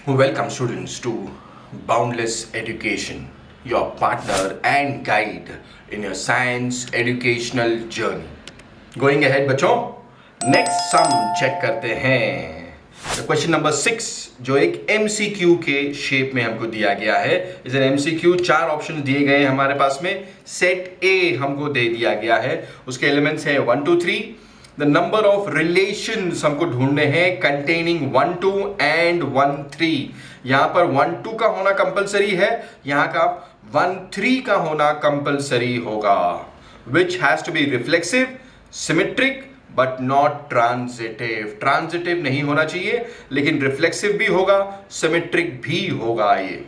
Welcome, students, to Boundless Education, your partner and guide in your science educational journey. Going ahead, बच्चों, next sum check करते हैं. तो question number 6 जो एक MCQ के shape में हमको दिया गया है, इस MCQ 4 ऑप्शन दिए गए हैं हमारे पास में. सेट A हमको दे दिया गया है, उसके एलिमेंट्स है 1 2 3. द नंबर ऑफ रिलेशंस हमको ढूंढने हैं कंटेनिंग 1 2 एंड 1 3. यहां पर 1 2 का होना कंपलसरी है, यहां का 1 3 का होना कंपलसरी होगा. Which has to be reflexive, symmetric but not transitive. Transitive नहीं होना चाहिए, लेकिन रिफ्लेक्सिव भी होगा, सिमेट्रिक भी होगा. ये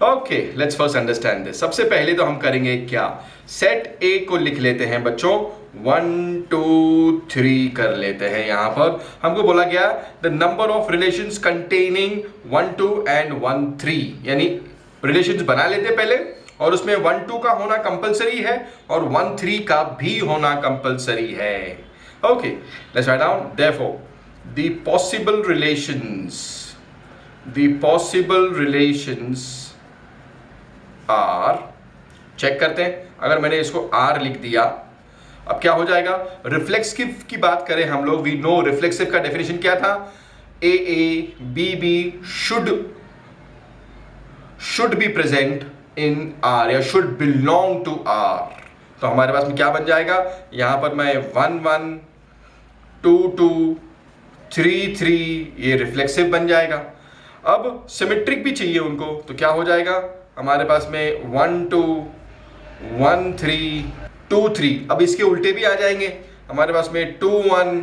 okay, let's first understand this. सबसे पहले तो हम करेंगे क्या, सेट ए को लिख लेते हैं बच्चों. 1 2 3 कर लेते हैं. यहां पर हमको बोला गया the number of relations containing 1 2 and 1 3, यानी रिलेशंस बना लेते पहले, और उसमें 1 2 का होना कंपलसरी है और 1 3 का भी होना कंपलसरी है. Okay, let's write down. Therefore the possible relations are, check करते हैं. अगर मैंने इसको आर लिख दिया, अब क्या हो जाएगा. रिफ्लेक्सिव की बात करें हम लोग, वी नो रिफ्लेक्सिव का डेफिनेशन क्या था. A B B should be present in R या शुड बिलोंग टू आर. तो हमारे पास में क्या बन जाएगा, यहां पर मैं 1 1 2 2 3 3, ये रिफ्लेक्सिव बन जाएगा. अब सिमेट्रिक भी चाहिए उनको, तो क्या हो जाएगा हमारे पास में 1 2 1 3 2 3. अब इसके उल्टे भी आ जाएंगे हमारे पास में 2 1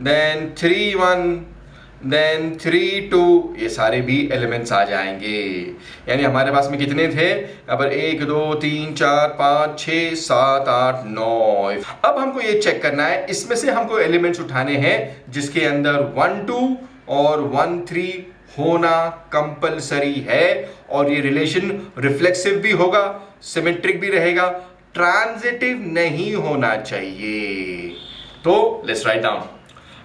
देन 3 1 देन 3 2, ये सारे भी एलिमेंट्स आ जाएंगे. यानी हमारे पास में कितने थे, अब 1 2 3 4 5 6 7 8 9. अब हमको ये चेक करना है, इसमें से हमको एलिमेंट्स उठाने हैं जिसके अंदर 1 2 और 1 3 होना कंपलसरी है, और ये रिलेशन रिफ्लेक्सिव भी होगा, सिमेट्रिक भी रहेगा, ट्रांजिटिव नहीं होना चाहिए. तो लेट्स राइट डाउन.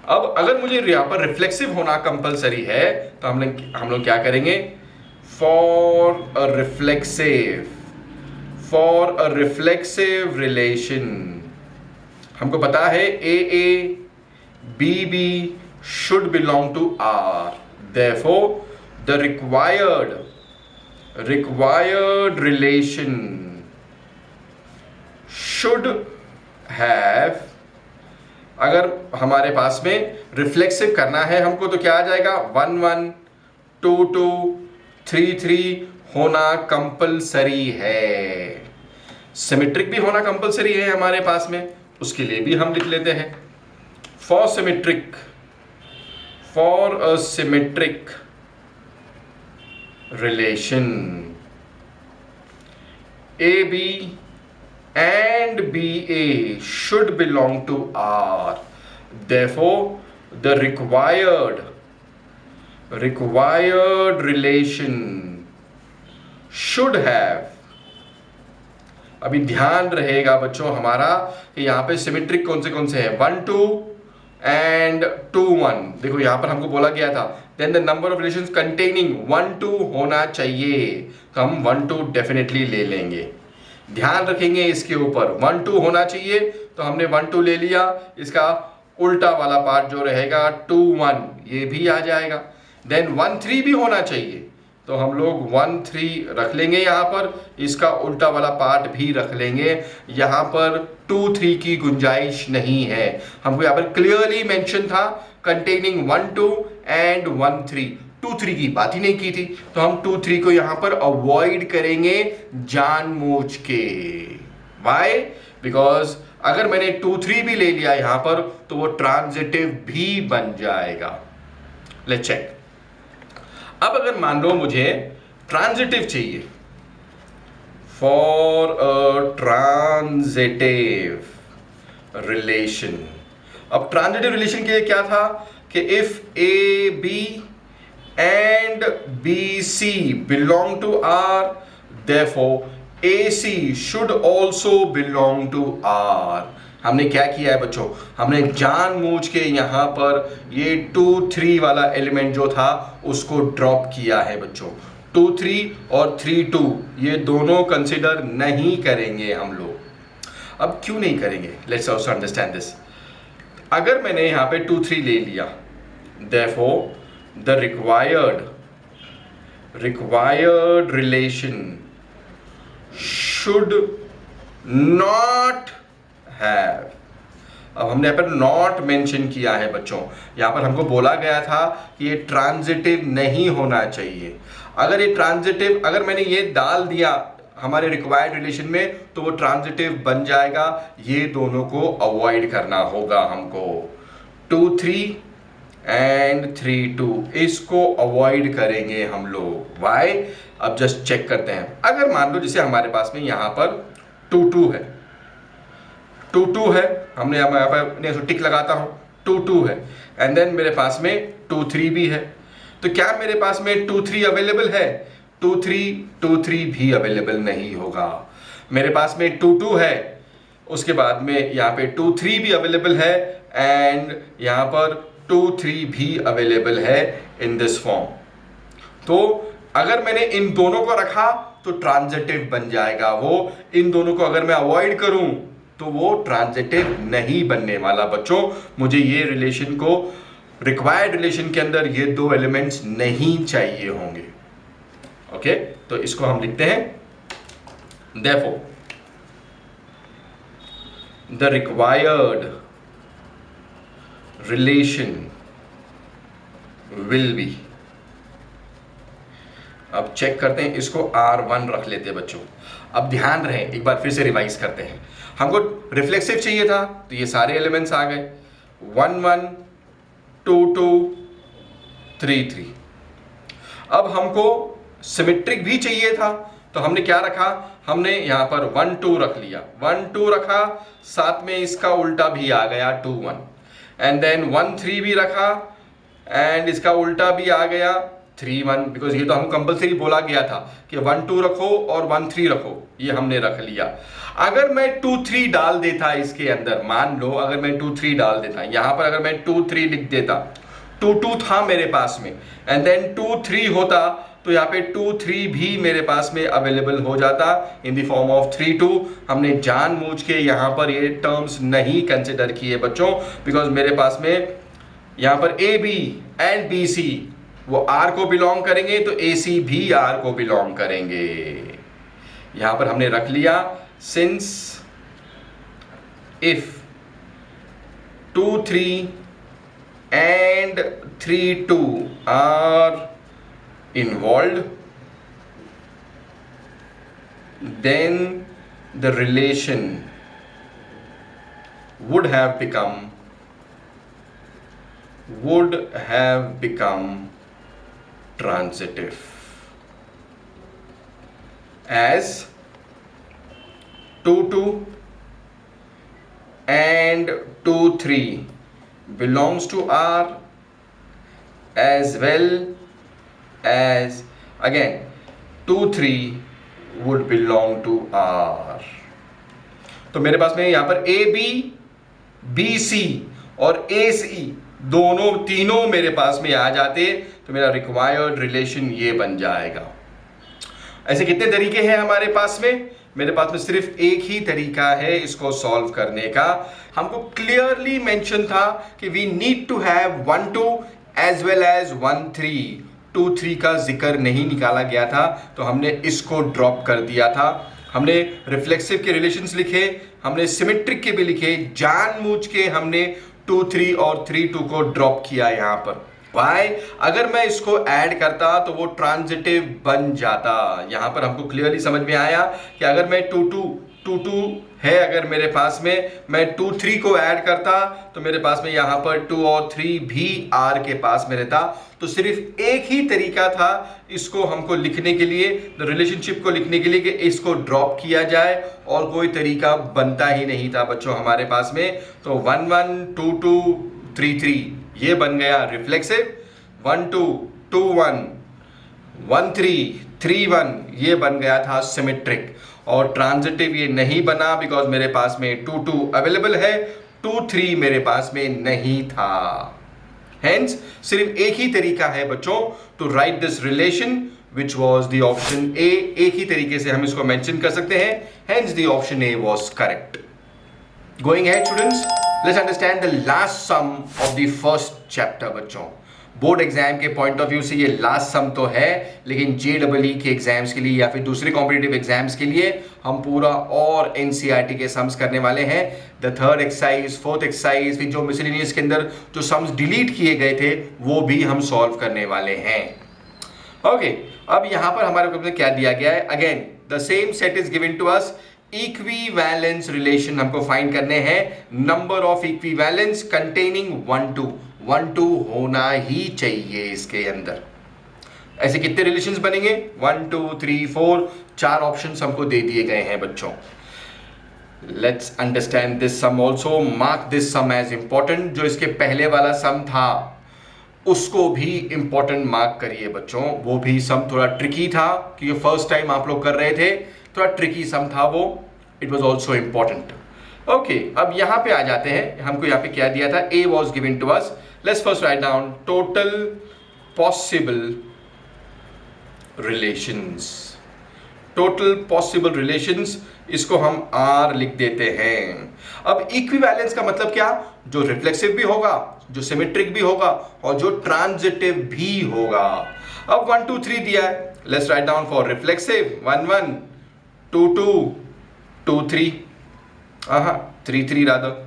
अब अगर मुझे यहां पर रिफ्लेक्सिव होना कंपलसरी है, तो हम लोग क्या करेंगे, फॉर अ रिफ्लेक्सिव रिलेशन हमको पता है A B B should belong to R. Therefore, the required relation should have, अगर हमारे पास में रिफ्लेक्सिव करना है हमको, तो क्या आ जाएगा 1 1 2 2 3 3 होना कंपलसरी है. सिमेट्रिक भी होना कंपलसरी है हमारे पास में, उसके लिए भी हम लिख लेते हैं. For a symmetric relation, AB and BA should belong to R. Therefore, the required relation should have, अभी ध्यान रहेगा बच्चों हमारा कि यहां पे सिमेट्रिक कौन से हैं, 1 2 एंड 2 1. देखो यहां पर हमको बोला गया था then the number of relations containing 1 2 होना चाहिए, तो हम 1 2 डेफिनेटली ले लेंगे. ध्यान रखेंगे इसके ऊपर, 1 2 होना चाहिए, तो हमने 1 2 ले लिया. इसका उल्टा वाला पार्ट जो रहेगा 2 1, ये भी आ जाएगा. देन 1 3 भी होना चाहिए, तो हम लोग 1 3 रख लेंगे यहां पर, इसका उल्टा वाला पार्ट भी रख लेंगे. यहां पर 2 3 की गुंजाइश नहीं है. हमको यहां पर क्लियरली मेंशन था कंटेनिंग 1 2 एंड 1 3. 2 3 की बात ही नहीं की थी, तो हम 2 3 को यहां पर अवॉइड करेंगे जानबूझ के. व्हाई? बिकॉज अगर मैंने 2 3 भी ले लिया यहां पर, तो वो ट्रांजिटिव भी बन जाएगा. Let's check. अब अगर मान लो मुझे ट्रांजिटिव चाहिए, फॉर अ ट्रांजिटिव रिलेशन. अब ट्रांजिटिव रिलेशन के लिए क्या था कि if A B and B C belong to R, therefore AC should also belong to R. हमने क्या किया है बच्चों, हमने जानबूझ के यहाँ पर ये 2 3 वाला एलिमेंट जो था उसको ड्रॉप किया है बच्चों। 2 3 और 3 2 ये दोनों कंसिडर नहीं करेंगे हम लोग। अब क्यों नहीं करेंगे, लेट्स ऑल्सो अंडरस्टैंड दिस। अगर मैंने यहाँ पे 2 3 ले लिया, therefore the required relation should not have. अब हमने यहाँ पर नॉट मेंशन किया है बच्चों, यहाँ पर हमको बोला गया था कि ये ट्रांजिटिव नहीं होना चाहिए। अगर ये ट्रांजिटिव, अगर मैंने ये डाल दिया हमारे रिक्वायर्ड रिलेशन में तो वो ट्रांजिटिव बन जाएगा। ये दोनों को अवॉइड करना होगा हमको। 2 3 एंड 3 2 इसको अवॉइड करेंगे हम लोग। वाई? अब जस्ट चेक करते हैं। अगर मान लो जैसे हमारे पास में यहाँ पर 2 2 है, 2 2 है, हमने यहाँ पर टिक लगाता हूँ, 2 2 है, एंड देन मेरे पास में 2 3 भी है। तो क्या मेरे पास में 2 3 अवेलेबल है? 2 3 भी अवेलेबल नहीं होगा। मेरे पास में 2 2 है, उसके बाद में यहाँ पे 2 3 भी अवेलेबल है, एंड यहाँ पर 2 3 भी अवेलेबल है इन दिस फॉर्म। तो अगर मैंने इन दोनों को रखा तो ट्रांजिटिव बन जाएगा वो। इन दोनों को अगर मैं अवॉइड करूं तो वो ट्रांजिटिव नहीं बनने वाला बच्चों। मुझे ये रिलेशन को, रिक्वायर्ड रिलेशन के अंदर ये दो एलिमेंट्स नहीं चाहिए होंगे। ओके, तो इसको हम लिखते हैं therefore the required relation will be. अब चेक करते हैं, इसको R1 रख लेते हैं बच्चों। अब ध्यान रहे, एक बार फिर से रिवाइज करते हैं। हमको रिफ्लेक्सिव चाहिए था तो ये सारे एलिमेंट्स आ गए, 1 1 2 2 3 3। अब हमको सिमेट्रिक भी चाहिए था तो हमने क्या रखा, हमने यहाँ पर 1 2 रख लिया, 1 2 रखा, साथ में इसका उल्टा भी आ गया 2 1, एंड देन 1 3 भी रखा एंड इसका उल्टा भी आ गया 3 1, बिकॉज ये तो हमको कंपल्सरी बोला गया था कि 1 2 रखो और 1 3 रखो, ये हमने रख लिया। अगर मैं 2 3 डाल देता इसके अंदर, मान लो अगर मैं 2 3 डाल देता, यहाँ पर अगर मैं 2 3 लिख देता, 2 2 था मेरे पास में, एंड देन 2 3 होता तो यहाँ पे 2 3 भी मेरे पास में अवेलेबल हो जाता इन द फॉर्म ऑफ 3 2। हमने जानबूझ के यहाँ पर ये टर्म्स नहीं कंसिडर किए बच्चों, बिकॉज मेरे पास में यहाँ पर A B and B C वो आर को बिलोंग करेंगे तो ए सी भी आर को बिलोंग करेंगे। यहां पर हमने रख लिया since if 2 3 and 3 2 are involved, then the relation would have become transitive, as 2 2 and 2 3 belongs to R, as well as again 2 3 would belong to R। तो मेरे पास में यहां पर ए बी बी सी और ए सी दोनों तीनों मेरे पास में आ जाते तो मेरा रिक्वायर्ड रिलेशन ये बन जाएगा। ऐसे कितने तरीके हैं हमारे पास में? मेरे पास में सिर्फ एक ही तरीका है इसको सॉल्व करने का। हमको क्लियरली मेंशन था कि we need to have 1 2 as well as 1 3। 2 3 का जिक्र नहीं निकाला गया था तो हमने इसको ड्रॉप कर दिया था। हमने रिफ्लेक्सिव के रिलेशंस लिखे, हमने सिमेट्रिक के भी लिखे, जानबूझ के हमने 2 3 और 3 2 को ड्रॉप किया यहाँ पर। वाई? अगर मैं इसको ऐड करता तो वो ट्रांजिटिव बन जाता। यहाँ पर हमको क्लियरली समझ में आया कि अगर मैं 2 2 है, अगर मेरे पास में मैं 2 3 को ऐड करता तो मेरे पास में यहाँ पर 2 और 3 भी R के पास में रहता। तो सिर्फ एक ही तरीका था इसको हमको लिखने के लिए, रिलेशनशिप को लिखने के लिए, कि इसको ड्रॉप किया जाए, और कोई तरीका बनता ही नहीं था बच्चों हमारे पास में। तो 1 1 2 2 3 3 ये बन गया रिफ्लेक्सिव, 1 2 2 1 1 3 3 1 ये बन गया था सिमेट्रिक। और ट्रांजिटिव ये नहीं बना बिकॉज मेरे पास में 2 अवेलेबल है, 2 मेरे पास में नहीं था। हेंस सिर्फ एक ही तरीका है बच्चों to write this relation which was the option a. एक ही तरीके से हम इसको मेंशन कर सकते हैं, hence the option A was correct. Going ahead students, let's understand the last sum of the first chapter बच्चों। बोर्ड एग्जाम के पॉइंट ऑफ व्यू से ये लास्ट सम तो है, लेकिन JEE के एग्जाम्स के लिए या फिर दूसरे कॉम्पिटिटिव एग्जाम्स के लिए हम पूरा और NCERT के सम्स करने वाले हैं। The third exercise, fourth exercise, फिर जो मिसलेनियस के अंदर जो सम्स डिलीट किए गए थे वो भी हम सॉल्व करने वाले हैं। ओके, अब यहां पर हमारे को क्या दिया गया है, again the same set is given to us. Equivalence relation हमको फाइंड करने हैं, नंबर ऑफ इक्विवेलेंस कंटेनिंग 1 2 होना ही चाहिए इसके अंदर। ऐसे कितने रिलेशंस बनेंगे, 1 2 3 4, 4 ऑप्शंस हमको दे दिए गए हैं बच्चों। Let's understand this sum also, mark this sum as important. जो इसके पहले वाला सम था उसको भी इंपॉर्टेंट मार्क करिए बच्चों, वो भी सम थोड़ा ट्रिकी था क्योंकि फर्स्ट टाइम आप लोग कर रहे थे, थोड़ा ट्रिकी सम था वो, it was also important. Okay, अब यहां पे आ जाते हैं, हमको यहां पे क्या दिया था, A was given to us. Let's first write down total possible relations. Total possible relations, इसको हम आर लिख देते हैं। अब इक्विवेलेंस का मतलब क्या, जो रिफ्लेक्सिव भी होगा, जो सिमेट्रिक भी होगा और जो ट्रांजिटिव भी होगा। अब 1 2 3 दिया है, let's write down for reflexive 1 1 2 2 2 3, 3 3 rather.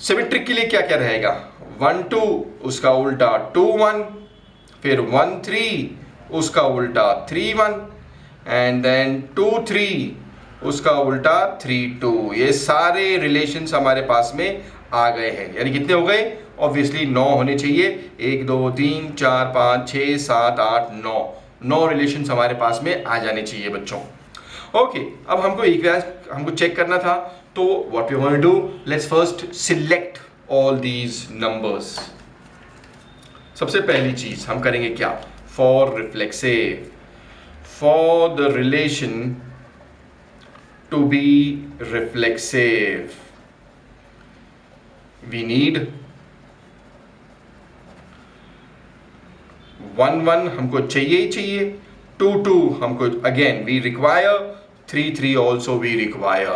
Symmetric के लिए क्या क्या रहेगा, 1 2 उसका उल्टा 2 1, फिर 1 3 उसका उल्टा 3 1, एंड देन 2 3 उसका उल्टा 3 2। ये सारे रिलेशंस हमारे पास में आ गए हैं, यानी कितने हो गए, ऑब्वियसली 9 होने चाहिए। 1 2 3 4 5 6 7 8 9 रिलेशंस हमारे पास में आ जाने चाहिए बच्चों। ओके, अब हमको इक्विवेलेंस हमको चेक करना था, तो what we want to do, let's first select all these numbers. सबसे पहली चीज हम करेंगे क्या, for reflexive, for the relation to be reflexive we need 1 1 हमको चाहिए ही चाहिए, 2 2 हमको again we require, 3 3 also we require.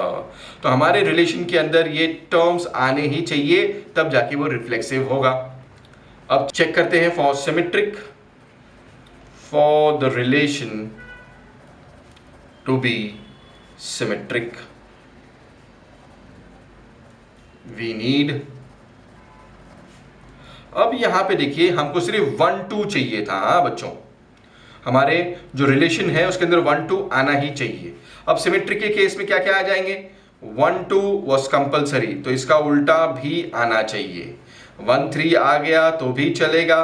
तो हमारे रिलेशन के अंदर ये टर्म्स आने ही चाहिए, तब जाके वो रिफ्लेक्सिव होगा। अब चेक करते हैं for symmetric, for the relation to be symmetric we need, अब यहां पे देखिए हमको सिर्फ 1 2 चाहिए था। हाँ बच्चों, हमारे जो रिलेशन है उसके अंदर 1 2 आना ही चाहिए। अब सिमेट्रिक के केस में क्या क्या आ जाएंगे, 1 2 वॉज कंपल्सरी, तो इसका उल्टा भी आना चाहिए। 1 3 आ गया तो भी चलेगा,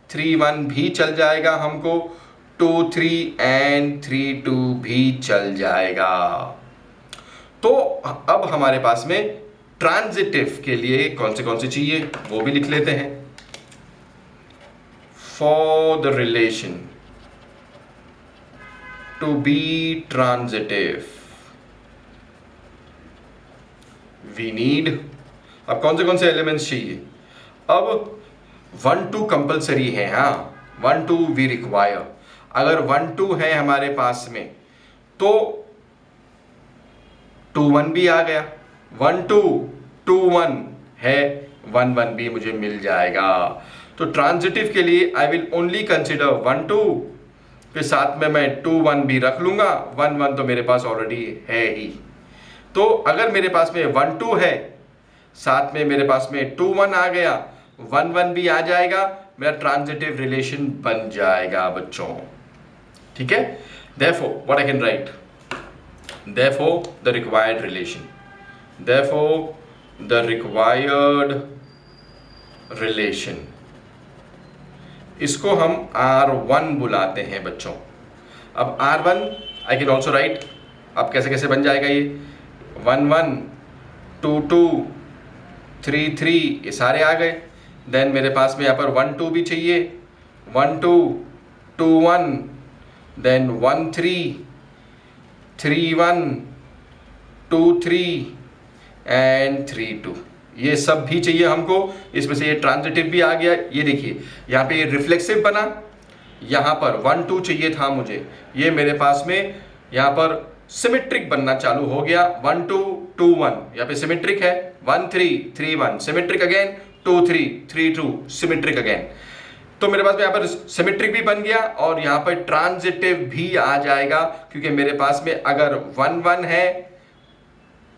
3 1 भी चल जाएगा हमको, 2 3 एंड 3 2 भी चल जाएगा। तो अब हमारे पास में ट्रांजिटिव के लिए कौन से चाहिए वो भी लिख लेते हैं। For the relation to be transitive we need, अब कौन से एलिमेंट्स चाहिए, अब 1 2 कंपल्सरी है, हाँ 1 2 वी रिक्वायर। अगर 1 2 है हमारे पास में तो 2 1 भी आ गया, 1 2 2 1 है, 1 1 भी मुझे मिल जाएगा। तो ट्रांजिटिव के लिए आई विल ओनली कंसिडर 1 2, फिर साथ में मैं 2 1 भी रख लूंगा, 1 1 तो मेरे पास ऑलरेडी है ही। तो अगर मेरे पास में 1 2 है, साथ में मेरे पास में 2 1 आ गया, 1 1 भी आ जाएगा, मेरा ट्रांजिटिव रिलेशन बन जाएगा बच्चों। ठीक है, therefore what I can write, therefore the required relation, therefore the required relation, इसको हम R1 बुलाते हैं बच्चों। अब R1 I can also write, अब कैसे बन जाएगा ये, 1 1 2 2 3 3 ये सारे आ गए। देन मेरे पास में यहाँ पर 1 2 भी चाहिए, 1 2 2 1, देन 1 3 3 1, 2 3 एंड 3 2। ये सब भी चाहिए हमको। इसमें से ये ट्रांजिटिव भी आ गया। ये देखिए यहाँ पे ये रिफ्लेक्सिव बना, यहाँ पर 1 2 चाहिए था मुझे, ये मेरे पास में यहाँ पर सिमेट्रिक बनना चालू हो गया। 1 2 2 1 यहाँ पे सिमेट्रिक है, 1 3 3 1 सिमेट्रिक अगेन, 2 3 3 2 सिमेट्रिक अगेन। तो मेरे पास में यहाँ पर सिमेट्रिक भी बन गया और यहाँ पर ट्रांजिटिव भी आ जाएगा, क्योंकि मेरे पास में अगर 1 1 है,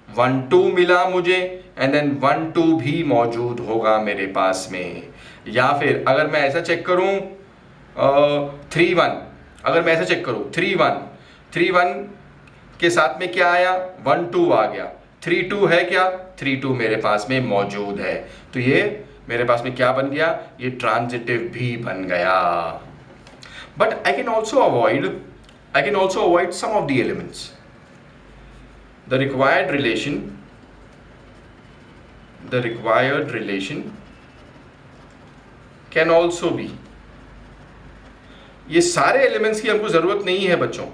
1 2 मिला मुझे एंड देन 1 2 भी मौजूद होगा मेरे पास में। या फिर अगर मैं ऐसा चेक करूं 3 1, अगर मैं ऐसा चेक करूं 3 1 के साथ में क्या आया, 1 2 आ गया, 3 2 है क्या, 3 2 मेरे पास में मौजूद है। तो ये मेरे पास में क्या बन गया, ये ट्रांजिटिव भी बन गया। But I can also avoid some of the elements. The required relation can also be, ये सारे एलिमेंट्स की हमको जरूरत नहीं है बच्चों।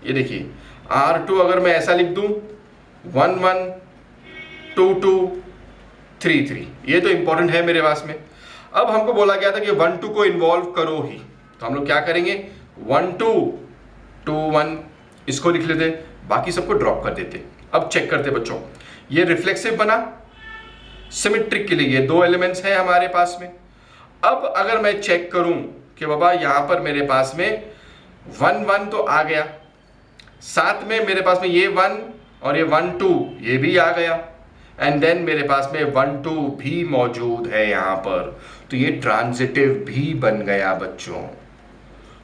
ये देखिए R2 अगर मैं ऐसा लिख दूं 1 1 2 2 3 3, ये तो इंपॉर्टेंट है मेरे पास में। अब हमको बोला गया था कि 1 2 को इन्वॉल्व करो ही, तो हम लोग क्या करेंगे, 1 2 2 1 इसको लिख लेते, बाकी सबको ड्रॉप कर देते। अब चेक करते बच्चों, ये रिफ्लेक्सिव बना, सिमेट्रिक के लिए ये 2 एलिमेंट्स हैं हमारे पास में। अब अगर मैं चेक करूं कि बाबा यहां पर मेरे पास में 1 1 तो आ गया, साथ में मेरे पास में ये 1 और ये 1 2 ये भी आ गया, एंड देन मेरे पास में 1 2 भी मौजूद है यहां पर, तो ये ट्रांजिटिव भी बन गया बच्चों।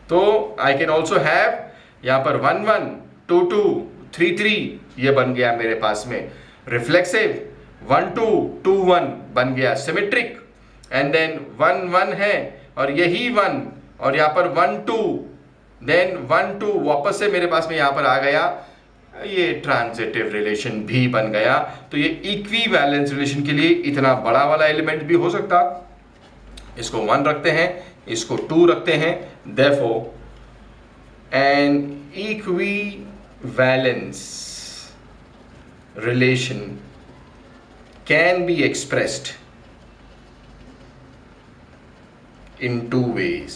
तो आई कैन ऑल्सो हैव यहां पर 1 1 2 2 3 3 ये बन गया मेरे पास में रिफ्लेक्सिव, 1 2 2 1 बन गया सिमेट्रिक, एंड देन 1 1 है और यही 1 और यहाँ पर 1 2 देन 1 2 वापस से मेरे पास में यहाँ पर आ गया, ये ट्रांजिटिव रिलेशन भी बन गया। तो ये इक्विवेलेंस रिलेशन के लिए इतना बड़ा वाला एलिमेंट भी हो सकता, इसको 1 रखते हैं, इसको 2 रखते हैं, therefore an equivalence relation can be expressed in two ways.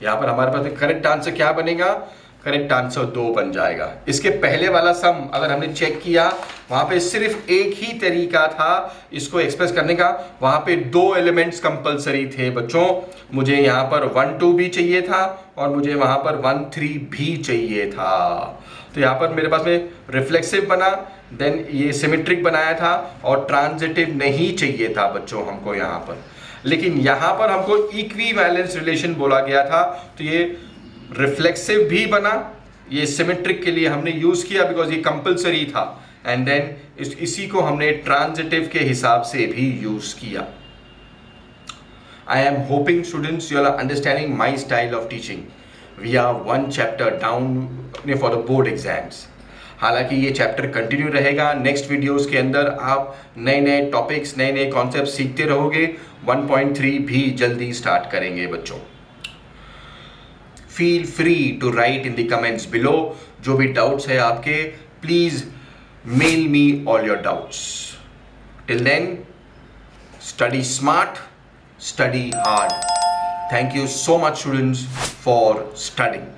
यहां पर हमारे पास करेक्ट आंसर क्या बनेगा, करेक्ट आंसर 2 बन जाएगा। इसके पहले वाला सम अगर हमने चेक किया, वहां पे सिर्फ एक ही तरीका था इसको एक्सप्रेस करने का, वहां पे 2 एलिमेंट्स कंपलसरी थे बच्चों। मुझे यहाँ पर 1 2 भी चाहिए था और मुझे वहां पर 1 3 भी चाहिए था। तो यहाँ पर मेरे पास में रिफ्लेक्सिव बना, देन ये सिमेट्रिक बनाया था और ट्रांजिटिव नहीं चाहिए था बच्चों हमको यहाँ पर। लेकिन यहाँ पर हमको इक्विवेलेंस रिलेशन बोला गया था, तो ये रिफ्लेक्सिव भी बना, ये सिमेट्रिक के लिए हमने यूज किया बिकॉज ये कंपलसरी था, एंड देन इसी को हमने ट्रांजिटिव के हिसाब से भी यूज किया। I am hoping students you are understanding my style of teaching. We are 1 chapter down for the board exams. हालांकि ये चैप्टर कंटिन्यू रहेगा, नेक्स्ट वीडियोस के अंदर आप नए नए टॉपिक्स, नए नए कॉन्सेप्ट सीखते रहोगे। 1.3 भी जल्दी स्टार्ट करेंगे बच्चों। Feel free to write in the comments below, जो भी डाउट्स है आपके, please mail me all your doubts. Till then study smart, study hard. Thank you so much students for studying.